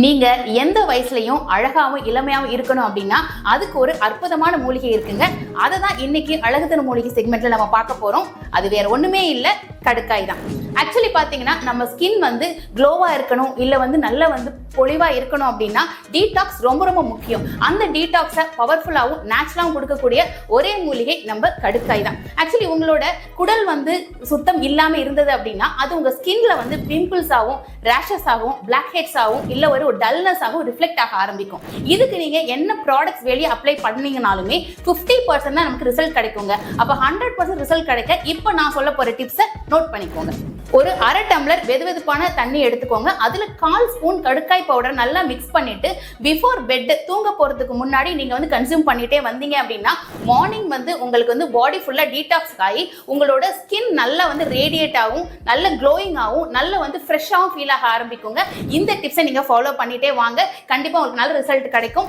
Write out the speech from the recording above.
நீங்க எந்த வயசுலயும் அழகாவும் இளமையாவும் இருக்கணும் அப்படின்னா அதுக்கு ஒரு அற்புதமான மூலிகை இருக்குங்க. அதை தான் இன்னைக்கு அழகுதரு மூலிகை செக்மெண்ட்ல நம்ம பார்க்க போறோம். அது வேற ஒண்ணுமே இல்லை, கடுக்காய் தான். ஆக்சுவலி பாத்தீங்கன்னா நம்ம ஸ்கின் க்ளோவா இருக்கணும், இல்ல நல்ல பொலிவா இருக்கணும் அப்படின்னா டீடாக்ஸ் ரொம்ப ரொம்ப முக்கியம். அந்த டீடாக்ஸை பவர்ஃபுல்லாகவும் நேச்சுரலாகவும் கொடுக்கக்கூடிய ஒரே மூலிகை நம்ம கடுக்காய் தான். ஆக்சுவலி உங்களோட குடல் சுத்தம் இல்லாம இருந்தது அப்படின்னா அது உங்க ஸ்கின்ல பிம்பிள்ஸ் ஆகும், ரேஷஸ் ஆகும், பிளாக் ஹெட்ஸ் ஆகும், இல்ல ஒரு டல்னஸ் ஆகும், ரிஃப்ளெக்ட் ஆக ஆரம்பிக்கும். இதுக்கு நீங்க என்ன ப்ராடக்ட்ஸ் வெளியே அப்ளை பண்ணீங்கனாலுமே 50% தான் நமக்கு ரிசல்ட் கிடைக்குங்க. அப்ப 100% ரிசல்ட் கிடைக்க இப்ப நான் சொல்ல போற டிப்ஸை நோட் பண்ணிக்கோங்க. ஒரு அரை டம்ளர் வெதுவெதுப்பான தண்ணி எடுத்துக்கோங்க. அதுல 1/4 ஸ்பூன் கடுக்காய் பவுடர் நல்லா மிக்ஸ் பண்ணிட்டு பிஃபோர் பெட் தூங்க போறதுக்கு முன்னாடி நீங்க கன்சியூம் பண்ணிட்டே வந்தீங்க அப்படின்னா மார்னிங் உங்களுக்கு பாடி ஃபுல்லா டீடாக்ஸ் ஆகி உங்களோட ஸ்கின் நல்லா ரேடியேட் ஆகும், நல்ல க்ளோயிங் ஆகும், நல்ல ஃப்ரெஷ்ஷாகவும் ஃபீல் ஆக ஆரம்பிக்குங்க. இந்த டிப்ஸை நீங்க ஃபாலோ பண்ணிட்டே வாங்க, கண்டிப்பா உங்களுக்கு நல்ல ரிசல்ட் கிடைக்கும்.